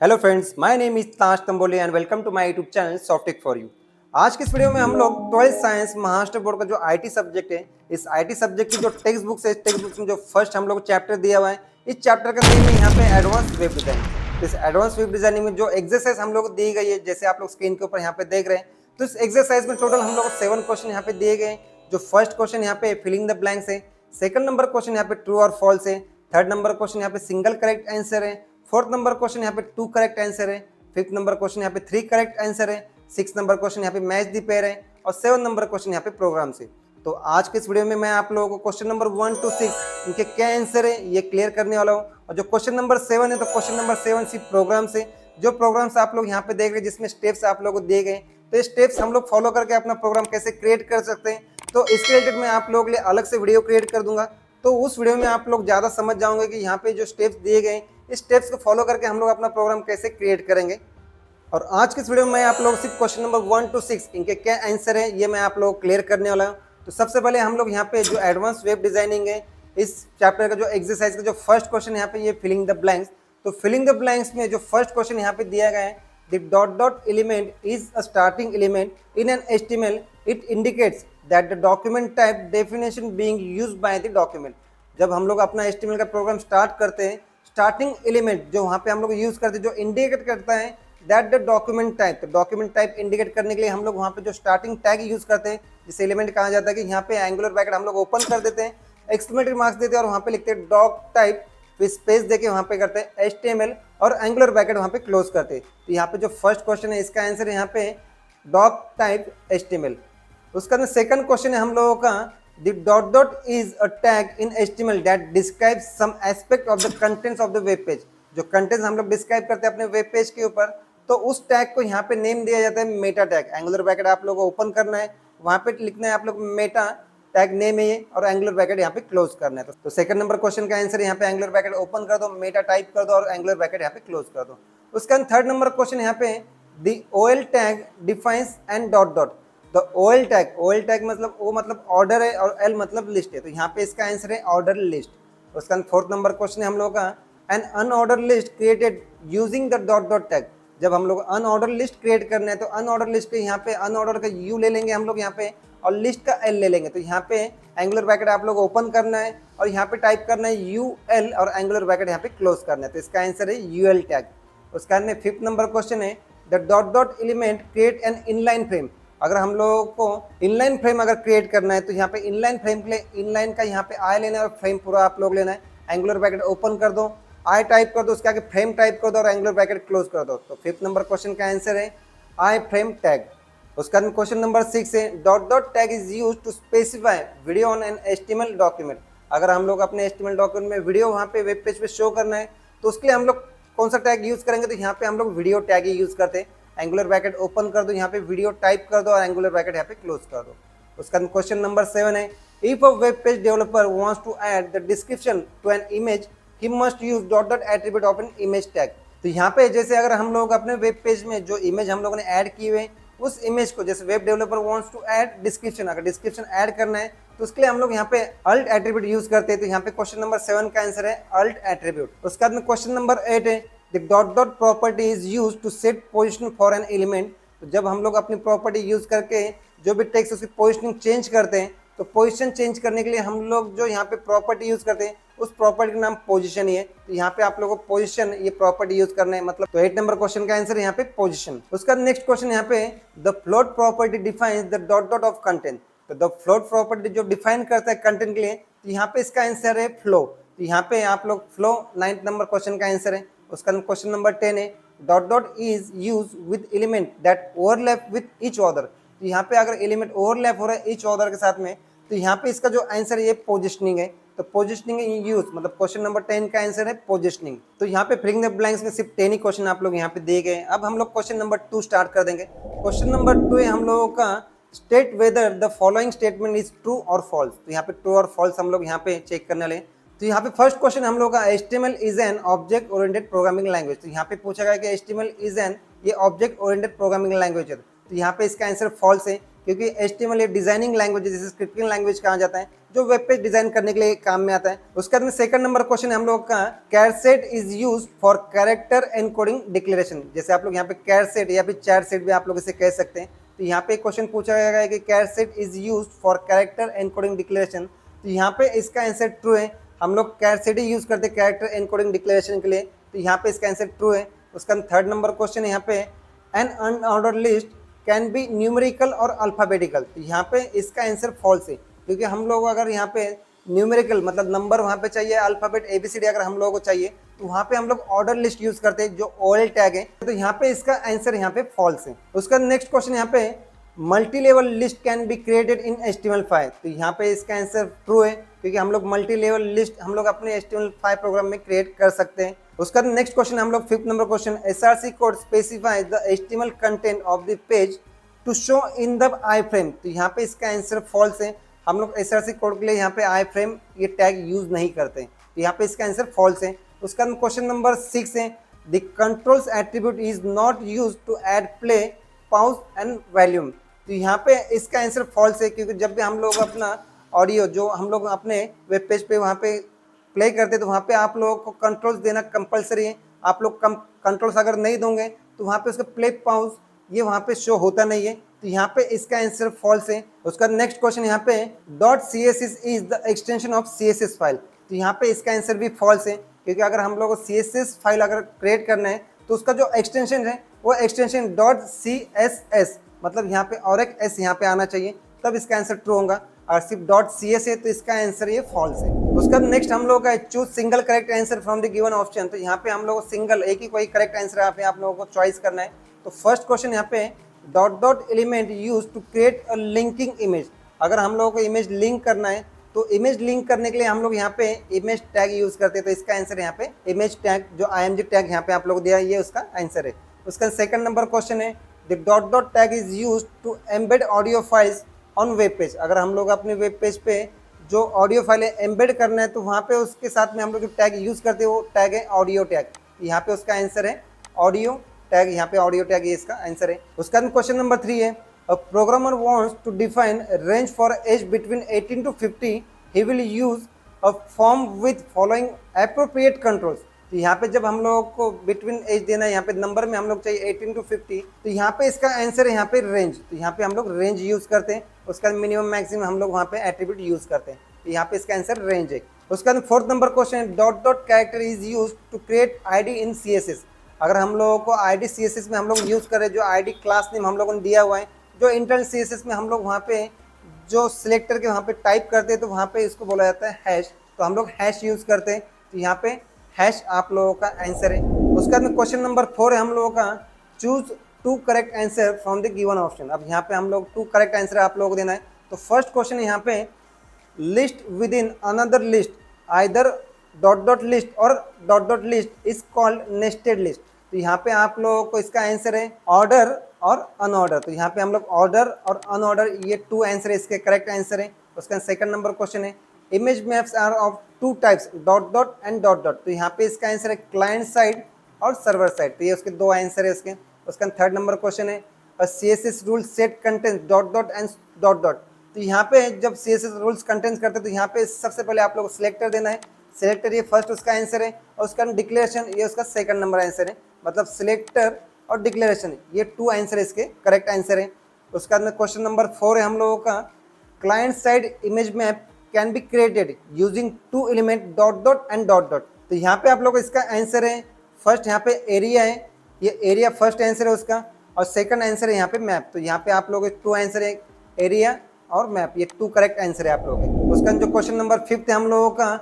Hello friends, my name is Tash Tamboli and welcome to my YouTube channel Softech for you. आज की इस video में हम लोग 12th साइंस महाराष्ट्र बोर्ड का जो आईटी सब्जेक्ट है, इस आईटी सब्जेक्ट की जो टेक्स्ट बुक्स है, टेक्स्ट बुक्स में जो फर्स्ट हम लोग चैप्टर दिया हुआ है, इस चैप्टर का नेम है यहाँ पे एडवांस वेब डिजाइन। तो इस एडवांस वेब डिजाइनिंग में जो एक्सरसाइज हम लोग दी गई है, जैसे आप लोग स्क्रीन के ऊपर यहाँ पे देख रहे हैं, तो इस एक्सरसाइज में टोटल हम लोग को 7 क्वेश्चन यहाँ पे दिए गए। जो फर्स्ट क्वेश्चन यहाँ पे फिलिंग द ब्लैंक्स है, सेकंड नंबर क्वेश्चन यहाँ पे ट्रू और फॉल्स है, थर्ड नंबर क्वेश्चन यहाँ पे सिंगल करेक्ट आंसर है, फोर्थ नंबर क्वेश्चन यहाँ पे 2 करेक्ट आंसर है, फिफ्थ नंबर क्वेश्चन यहाँ पे 3 करेक्ट आंसर है, सिक्स नंबर क्वेश्चन यहाँ पे मैच द पेयर है और 7 नंबर क्वेश्चन यहाँ पे प्रोग्राम से। तो आज के इस वीडियो में मैं आप लोगों को क्वेश्चन नंबर 1 to 6 इनके क्या आंसर है ये क्लियर करने वाला हूँ। और जो क्वेश्चन नंबर 7 है, तो क्वेश्चन नंबर 7 सिर्फ प्रोग्राम से, जो प्रोग्राम्स आप लोग यहाँ पे देख रहे हैं जिसमें स्टेप्स आप लोगों को दिए गए, तो ये स्टेप्स हम लोग फॉलो करके अपना प्रोग्राम कैसे क्रिएट कर सकते हैं, तो इसके रिलेटेड मैं आप लोगों के लिए अलग से वीडियो क्रिएट कर दूंगा। तो उस वीडियो में आप लोग ज़्यादा समझ जाओगे कि यहाँ पे जो स्टेप्स दिए गए, इस स्टेप्स को फॉलो करके हम लोग अपना प्रोग्राम कैसे क्रिएट करेंगे। और आज के इस वीडियो में मैं आप लोग सिर्फ क्वेश्चन नंबर 1 to 6 इनके क्या आंसर है ये मैं आप लोग को क्लियर करने वाला हूँ। तो सबसे पहले हम लोग यहाँ पे जो एडवांस वेब डिजाइनिंग है, इस चैप्टर का जो एक्सरसाइज का जो फर्स्ट क्वेश्चन यहाँ पे ये फिलिंग द ब्लैंक्स। तो फिलिंग द ब्लैंक्स में जो फर्स्ट क्वेश्चन यहाँ पे दिया गया है, the dot dot element is a starting element in an HTML, it indicates that the document type definition being used by the document. जब हम लोग अपना एचटीएमएल का प्रोग्राम स्टार्ट करते हैं, स्टार्टिंग एलिमेंट जो वहाँ पे हम लोग यूज करते हैं, जो इंडिकेट करता है दैट द डॉक्यूमेंट टाइप। तो डॉक्यूमेंट टाइप इंडिकेट करने के लिए हम लोग वहाँ पे जो स्टार्टिंग टैग यूज करते हैं, जिसे एलिमेंट कहा जाता है, कि यहाँ पे एंगुलर ब्रैकेट हम लोग ओपन कर देते हैं, एक्सक्लेमेटरी मार्क्स देते हैं और वहाँ पे लिखते हैं डॉक टाइप, फिर स्पेस देके वहाँ पे करते हैं एचटीएमएल और एंगुलर ब्रैकेट वहाँ पे क्लोज करते हैं। तो यहाँ पे जो फर्स्ट क्वेश्चन है इसका आंसर है यहाँ पे डॉक टाइप एचटीएमएल। उसका अंदर सेकंड क्वेश्चन है हम लोगों का, the dot dot is a tag in HTML that describes some aspect of the contents of the web page. जो कंटेंट्स हम लोग डिस्क्राइब करते हैं अपने वेब पेज के ऊपर, तो उस टैग को यहाँ पे नेम दिया जाता है मेटा टैग। एंगुलर ब्रैकेट आप लोगों को ओपन करना है, वहाँ पे लिखना है आप लोग मेटा टैग नेम है ये, और एंगुलर ब्रैकेट यहाँ पे क्लोज करना है। तो सेकंड नंबर क्वेश्चन का आंसर यहाँ पे एंगुलर ब्रैकेट ओपन कर दो, मेटा टाइप कर दो और एंगुलर ब्रैकेट यहाँ पे क्लोज कर दो। उसका थर्ड नंबर क्वेश्चन यहाँ पे, the OL tag defines and dot dot. The OL tag मतलब ओ मतलब ऑर्डर है और एल मतलब लिस्ट है, तो यहाँ पे इसका आंसर है ऑर्डर लिस्ट। उसका फोर्थ नंबर क्वेश्चन है हम लोग का, an unorder list created using the dot dot tag. जब हम लोग अनऑर्डर लिस्ट क्रिएट करना है, तो अनऑर्डर लिस्ट के यहाँ पे अनऑर्डर का यू ले लेंगे हम लोग यहाँ पे, और लिस्ट का एल ले लेंगे। तो यहाँ पे एंगुलर ब्रैकेट आप लोग ओपन करना है और यहाँ पे टाइप करना है यू एल और एंगुलर ब्रैकेट यहाँ पे क्लोज करना है। तो इसका आंसर है यू एल टैग। उसका अंदर फिफ्थ नंबर क्वेश्चन है, the dot dot element create an inline frame. अगर हम लोगों को इनलाइन फ्रेम अगर क्रिएट करना है, तो यहाँ पे इनलाइन फ्रेम के लिए इनलाइन का यहाँ पे आई लेना है और फ्रेम पूरा आप लोग लेना है। एंगुलर ब्रैकेट ओपन कर दो, आई टाइप कर दो, उसके आगे फ्रेम टाइप कर दो और एंगुलर ब्रैकेट क्लोज कर दो। तो फिफ्थ नंबर क्वेश्चन का आंसर है आई फ्रेम टैग। उसका क्वेश्चन नंबर 6 है, dot dot tag is use to specify video on an HTML document. अगर हम लोग अपने एचटीएमएल डॉक्यूमेंट में वीडियो वहाँ पे वेब पेज पे शो करना है, तो उसके लिए हम लोग कौन सा टैग यूज करेंगे, तो यहाँ पे हम लोग वीडियो टैग ही यूज करते हैं। एंगुलर ब्रैकेट ओपन कर दो, यहाँ पे वीडियो टाइप कर दो और एंगुलर ब्रैकेट यहाँ पे क्लोज कर दो। उसका क्वेश्चन नंबर 7 है, if a web page developer wants to add the description to an image, he must use dot dot attribute of an image tag. तो यहाँ पे जैसे अगर हम लोग अपने वेब पेज में जो इमेज हम लोगों ने ऐड की हुए, उस इमेज को जैसे web developer wants to add description, अगर डिस्क्रिप्शन ऐड करना है, तो उसके लिए हम लोग यहाँ पे अल्ट एट्रीब्यूट यूज करते हैं। तो यहाँ पे क्वेश्चन नंबर 7 का आंसर है अल्ट एट्रीब्यूट। उसके बाद में क्वेश्चन नंबर 8 है, the dot dot property is use to set position for an element. तो जब हम लोग अपनी प्रॉपर्टी यूज करके जो भी टेक्स्ट उसकी पोजिशनिंग चेंज करते हैं, तो पोजीशन चेंज करने के लिए हम लोग जो यहाँ पे प्रॉपर्टी यूज करते हैं, उस प्रॉपर्टी का नाम पोजीशन ही है। तो यहाँ पे आप लोगों को पोजीशन ये प्रॉपर्टी यूज करना है, मतलब तो 8 नंबर क्वेश्चन का आंसर है यहाँ पे पोजीशन। उसका नेक्स्ट क्वेश्चन यहाँ पे, the float property defines the dot dot of content. तो द फ्लोट प्रॉपर्टी जो डिफाइन करता है कंटेंट के लिए, तो यहाँ पे इसका आंसर है फ्लो। तो यहाँ पे आप लोग फ्लो 9th नंबर क्वेश्चन का आंसर है। उसका क्वेश्चन नंबर 10 है, dot dot is use with element that overlap with each order. तो यहाँ पे अगर एलिमेंट ओवरलैप हो रहा है ईच ऑर्डर के साथ में, तो यहाँ पे इसका जो आंसर है ये पोजिशनिंग है। तो पोजिशनिंग यूज मतलब क्वेश्चन नंबर 10 का आंसर है पोजिशनिंग। तो यहाँ पे फिलिंग द ब्लैंक्स में सिर्फ 10 ही क्वेश्चन आप लोग यहाँ पे दिए गए। अब हम लोग क्वेश्चन नंबर 2 स्टार्ट कर देंगे। क्वेश्चन नंबर 2 है हम लोगों का, state whether the following statement is true और फॉल्स। तो यहाँ पे ट्रू और फॉल्स हम लोग यहाँ पे चेक करने वाले। तो यहाँ पे फर्स्ट क्वेश्चन हम लोग का, HTML is an object oriented programming language. तो यहाँ पे पूछा गया कि HTML इज एन ये ऑब्जेक्ट ओरिएंटेड प्रोग्रामिंग लैंग्वेज है। तो यहाँ पे इसका आंसर फॉल्स है, क्योंकि HTML एक डिजाइनिंग लैंग्वेज है, जिसे स्क्रिप्टिंग लैंग्वेज कहा जाता है, जो वेब पेज डिजाइन करने के लिए काम में आता है। उसके बाद सेकंड नंबर क्वेश्चन है हम लोग का, charset is use for character encoding declaration. जैसे आप लोग यहाँ पे कैरसेट या फिर चैटसेट भी आप लोग इसे कह सकते हैं। तो यहाँ पे क्वेश्चन पूछा गया है कि charset is use for character encoding declaration. तो यहाँ पे इसका आंसर ट्रू है, हम लोग कैरसेट ही यूज करते हैं कैरेक्टर एनकोडिंग डिक्लेरेशन के लिए। तो यहाँ पे इसका आंसर ट्रू है। उसका थर्ड नंबर क्वेश्चन है यहाँ पे, an unorder list can be numerical और अल्फाबेटिकल। तो यहाँ पे इसका आंसर फॉल्स है, क्योंकि हम लोग अगर यहाँ पे न्यूमेरिकल मतलब नंबर वहाँ पे चाहिए, अल्फाबेट ABCD अगर हम लोगों को चाहिए, तो वहाँ पे हम लोग ऑर्डर लिस्ट यूज करते हैं जो OL टैग है। तो यहाँ पे इसका आंसर यहाँ पे फॉल्स है। उसका नेक्स्ट क्वेश्चन यहाँ पे, multi level list can be created in HTML5। तो यहाँ पे इसका आंसर ट्रू है, क्योंकि हम लोग मल्टी लेवल लिस्ट हम लोग अपने HTML5 प्रोग्राम में क्रिएट कर सकते हैं। उसका नेक्स्ट क्वेश्चन हम लोग fifth number question, SRC code specifies the HTML content of the page to show in the iframe. तो यहाँ पे इसका आंसर फॉल्स है, हम लोग SRC कोड के लिए यहाँ पे आई फ्रेम ये टैग यूज नहीं करते। तो यहाँ पे इसका आंसर फॉल्स है। उसका क्वेश्चन नंबर 6 है, the controls attribute is not use to add play pause and volume. तो यहाँ पे इसका आंसर फॉल्स है, क्योंकि जब भी हम लोग अपना ऑडियो जो हम लोग अपने वेब पेज पे वहाँ पे प्ले करते तो वहाँ पे आप लोगों को कंट्रोल्स देना कंपलसरी है। आप लोग कंट्रोल्स अगर नहीं दोगे तो वहाँ पे उसका प्ले पाउज ये वहाँ पे शो होता नहीं है। तो यहाँ पे इसका आंसर फॉल्स है। उसका नेक्स्ट क्वेश्चन यहाँ पे, .css is the extension of CSS file. तो यहाँ पे इसका आंसर भी फॉल्स है, क्योंकि अगर हम लोग को CSS फाइल अगर क्रिएट करना है तो उसका जो एक्सटेंशन है वो एक्सटेंशन .css, मतलब यहाँ पे और एक S यहाँ पे आना चाहिए, तब इसका आंसर ट्रू होगा। और सिर्फ .cs है तो इसका आंसर ये फॉल्स है। उसका नेक्स्ट हम लोग का choose single correct answer from the given option. तो यहाँ पे हम लोग को सिंगल एक ही कोई करेक्ट आंसर यहाँ पे आप लोगों को चॉइस करना है। तो फर्स्ट क्वेश्चन यहाँ पे, dot element use to create a linking image. अगर हम लोगों को इमेज लिंक करना है तो इमेज लिंक करने के लिए हम लोग यहाँ पे इमेज टैग यूज करते हैं। तो इसका आंसर यहाँ पे इमेज टैग जो IMG टैग यहाँ पे आप लोग दिया है, ये उसका आंसर है। उसका सेकंड नंबर क्वेश्चन है, the dot tag is use to embed audio files on web page. अगर हम लोग अपने वेब पेज पे जो ऑडियो फाइल एम्बेड करना है तो वहाँ पे उसके साथ में हम लोग जो टैग यूज करते हैं वो टैग है ऑडियो टैग। यहाँ पे उसका आंसर है ऑडियो टैग, यहाँ पे ऑडियो टैग ये इसका आंसर है। उसका क्वेश्चन नंबर 3 है, a programmer wants to define range for age between 18 to 50, he will use a form with following appropriate controls. तो यहाँ पे जब हम लोग को बिटवीन एज देना है, यहाँ पे नंबर में हम लोग चाहिए 18 to 50, तो यहाँ पे इसका आंसर है यहाँ पे रेंज। तो यहाँ पे हम लोग रेंज यूज करते हैं, उसका मिनिमम मैक्सिमम हम लोग वहाँ पे एट्रीब्यूट यूज करते हैं। तो यहाँ पे इसका आंसर रेंज है। उसका फोर्थ नंबर क्वेश्चन है, dot character is use to create ID in CSS। अगर हम लोगों को ID CSS में हम लोग यूज करें, जो ID क्लास नेम हम लोगों ने दिया हुआ है, जो इंटरनल CSS में हम लोग वहाँ पे जो सिलेक्टर के वहाँ पे टाइप करते हैं तो वहाँ पे इसको बोला जाता है हैश। तो हम लोग हैश यूज करते हैं। तो यहाँ पे हैश आप लोगों का आंसर है। उसका क्वेश्चन नंबर 4 है हम लोगों का, choose 2 correct answer from the given option. अब यहाँ पे हम लोग 2 करेक्ट आंसर आप लोगों को देना है। तो फर्स्ट क्वेश्चन है यहाँ पे, list with in another list either dot list और dot list is called nested list. तो यहाँ पे आप लोगों को इसका आंसर है ऑर्डर और अनऑर्डर। तो यहाँ पे हम लोग ऑर्डर और अनऑर्डर ये 2 आंसर है, इसके करेक्ट आंसर है। उसका सेकंड नंबर क्वेश्चन है, image maps are of 2 types dot and dot. तो यहाँ पे इसका आंसर है क्लाइंट साइड और सर्वर साइड। तो ये उसके 2 आंसर है उसके। उसका थर्ड नंबर क्वेश्चन है, CSS rule set content dot and dot. तो यहाँ पे जब CSS रूल्स कंटेंट करते हैं तो यहाँ पे सबसे पहले आप लोग को सिलेक्टर देना है। सिलेक्टर ये फर्स्ट उसका आंसर है, और उसका डिक्लेरेशन ये उसका सेकंड नंबर आंसर है। मतलब सिलेक्टर और डिक्लेरेशन ये 2 आंसर इसके करेक्ट आंसर है। उसका क्वेश्चन नंबर 4 है हम लोगों का, client side image map can be created using 2 element dot and dot. तो यहाँ पे आप लोग इसका आंसर है फर्स्ट यहाँ पे एरिया है, ये एरिया फर्स्ट आंसर है उसका, और सेकंड आंसर है यहाँ पे मैप। तो यहाँ पे आप लोग 2 आंसर है, एरिया और मैप, ये 2 करेक्ट आंसर है आप लोग के। उसका जो क्वेश्चन नंबर 5 है हम लोगों का,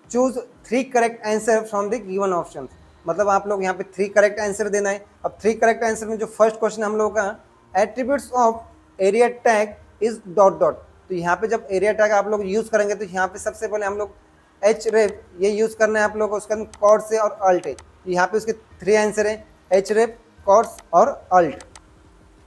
choose 3 correct answer from the given option. मतलब आप लोग यहाँ पे 3 करेक्ट आंसर देना है। अब 3 करेक्ट आंसर में जो फर्स्ट क्वेश्चन हम लोगों का, attributes of area tag is dot. तो यहाँ पे जब एरिया टैग आप लोग यूज करेंगे तो यहाँ पे सबसे पहले हम लोग href ये यूज करना है आप लोग को। उसका कॉर्ड से और अल्ट है, यहाँ पे उसके 3 आंसर है, href, कॉर्ड्स और अल्ट।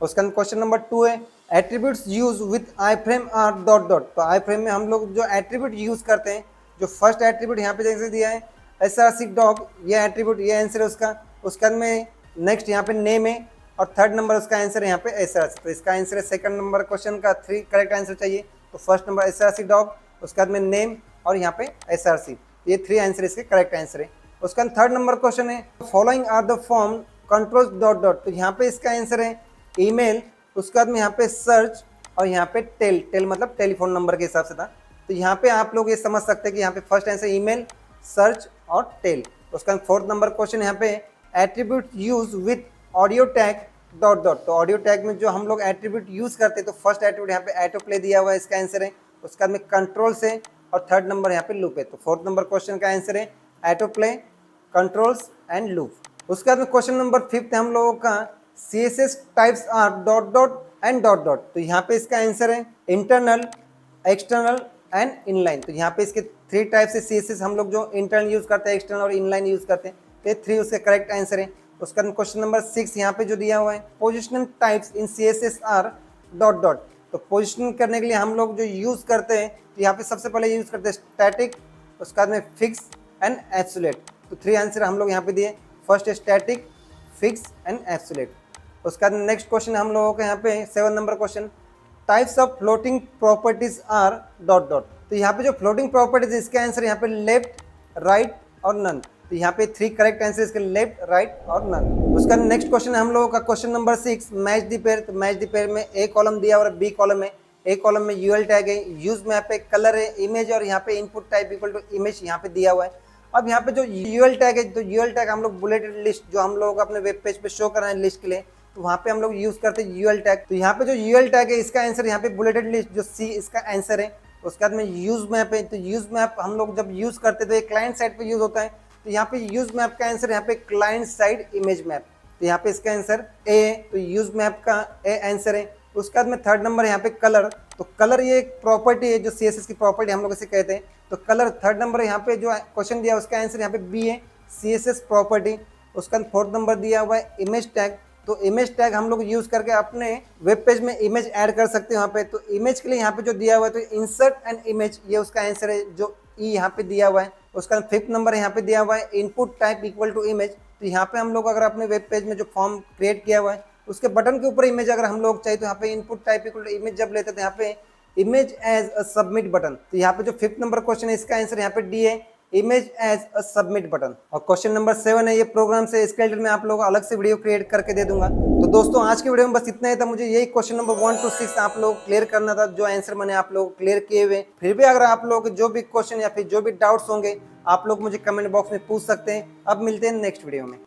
उसका क्वेश्चन नंबर 2 है, attributes use with I frame R dot. तो आई फ्रेम में हम लोग जो एट्रीब्यूट यूज करते हैं, जो फर्स्ट एट्रीब्यूट यहाँ पे जैसे दिया है SRC डॉग, ये एट्रीब्यूट ये आंसर है उसका। उसके बाद में नेक्स्ट यहाँ पे नेम है, और थर्ड नंबर उसका आंसर है यहाँ पे SRC। तो इसका आंसर है सेकंड नंबर क्वेश्चन का 3 करेक्ट आंसर चाहिए। तो फर्स्ट नंबर SRC डॉग, उसके बाद में नेम और यहाँ पे SRC, ये 3 आंसर इसके करेक्ट आंसर है। उसका थर्ड नंबर क्वेश्चन है following are the form control dot dot. तो यहाँ पे इसका आंसर है ईमेल, उसके बाद में यहाँ पे सर्च और यहाँ पे टेल मतलब टेलीफोन नंबर के हिसाब से था। तो यहाँ पे आप लोग ये समझ सकते हैं कि यहाँ पे फर्स्ट आंसर ईमेल, सर्च और टेल। उसका फोर्थ नंबर क्वेश्चन यहाँ पे attribute use with audio tag dot dot. तो ऑडियो टैग में जो हम लोग एट्रीब्यूट यूज करते हैं, तो फर्स्ट एट्रीब्यूट यहाँ पे ऑटो प्ले दिया हुआ है, इसका आंसर है। उसके बाद में कंट्रोल से और थर्ड नंबर यहाँ पे लूप है। तो फोर्थ नंबर क्वेश्चन का आंसर है auto play, controls and loop. उसके बाद में क्वेश्चन नंबर 5 हम लोगों का CSS types R dot dot and dot dot. तो यहाँ पे इसका आंसर है इंटरनल, एक्सटर्नल एंड इनलाइन। तो यहाँ पे इसके 3 टाइप से CSS हम लोग जो इंटरनल यूज करते हैं, एक्सटर्नल और इनलाइन यूज करते हैं, तो ये 3 उसके करेक्ट आंसर है। उसका क्वेश्चन नंबर 6 यहाँ पे जो दिया हुआ है positioning types in CSS R dot dot. तो पोजिशनिंग करने के लिए हम लोग जो यूज करते हैं, तो यहाँ पे सबसे पहले यूज करते हैं स्टैटिक, उसके बाद में फिक्स एंड एब्सोल्यूट। तो 3 आंसर हम लोग यहाँ पे दिए, first static, fix and absolute. उसका नेक्स्ट क्वेश्चन हम लोगों का यहाँ पे 7 number question types of floating properties R dot dot. तो यहाँ पे जो फ्लोटिंग प्रॉपर्टीज इसके आंसर यहाँ पे लेफ्ट, राइट और नन। तो यहाँ पे 3 करेक्ट आंसर इसके लेफ्ट, राइट और नन। उसका नेक्स्ट क्वेश्चन हम लोगों का question number 6 match the pair. तो मैच द पेयर में A कॉलम दिया और B कॉलम में, A कॉलम में UL टैग है, यूज मैप है, कलर है, इमेज और यहाँ पे input type equal to image यहाँ पे दिया हुआ है। अब यहाँ पे जो UL टैग है, तो UL टैग हम लोग बुलेटेड लिस्ट जो हम लोग अपने वेब पेज पे शो कर रहे हैं लिस्ट के लिए, तो वहाँ पे हम लोग यूज करते हैं UL टैग। तो यहाँ पे जो UL टैग है इसका आंसर यहाँ पे बुलेटेड लिस्ट जो C इसका आंसर है। उसके बाद में यूज मैप है। तो यूज मैप हम लोग जब यूज करते हैं तो ये क्लाइंट साइड पे यूज होता है। तो यहाँ पे यूज मैप का आंसर यहाँ पे क्लाइंट साइड इमेज मैप। तो यहाँ पे इसका आंसर A, तो यूज मैप का A आंसर है। उसके बाद में थर्ड नंबर यहाँ पे कलर। तो कलर ये एक प्रॉपर्टी है जो CSS की प्रॉपर्टी हम लोग इसे कहते हैं। तो कलर थर्ड नंबर यहाँ पे जो क्वेश्चन दिया उसका आंसर यहाँ पे B है, CSS प्रॉपर्टी। उसका फोर्थ नंबर दिया हुआ है इमेज टैग। तो इमेज टैग हम लोग यूज करके अपने वेब पेज में इमेज ऐड कर सकते हैं वहाँ पे। तो इमेज के लिए यहाँ पे जो दिया हुआ है तो इंसर्ट एंड इमेज, ये उसका आंसर है जो E यहाँ पे दिया हुआ है। उसका फिफ्थ नंबर यहाँ पे दिया हुआ है input type equal to image. तो यहाँ पे हम लोग अगर अपने वेब पेज में जो फॉर्म क्रिएट किया हुआ है उसके बटन के ऊपर इमेज अगर हम लोग चाहिए, तो यहाँ पे input type equal to image जब लेते हैं तो यहाँ पे image as a submit button. तो यहाँ पे जो फिफ्थ नंबर क्वेश्चन है इसका आंसर यहाँ पे D है, image as a submit button. और क्वेश्चन नंबर 7 है ये प्रोग्राम से स्केलेटन में आप लोग अलग से वीडियो क्रिएट करके दे दूंगा। तो दोस्तों आज की वीडियो में बस इतना ही था। मुझे यही क्वेश्चन नंबर 1 to 6 आप लोग क्लियर करना था, जो आंसर मैंने आप लोग क्लियर किए हुए। फिर भी अगर आप लोग जो भी क्वेश्चन या फिर जो भी डाउट्स होंगे आप लोग मुझे कमेंट बॉक्स में पूछ सकते हैं। अब मिलते हैं नेक्स्ट वीडियो में।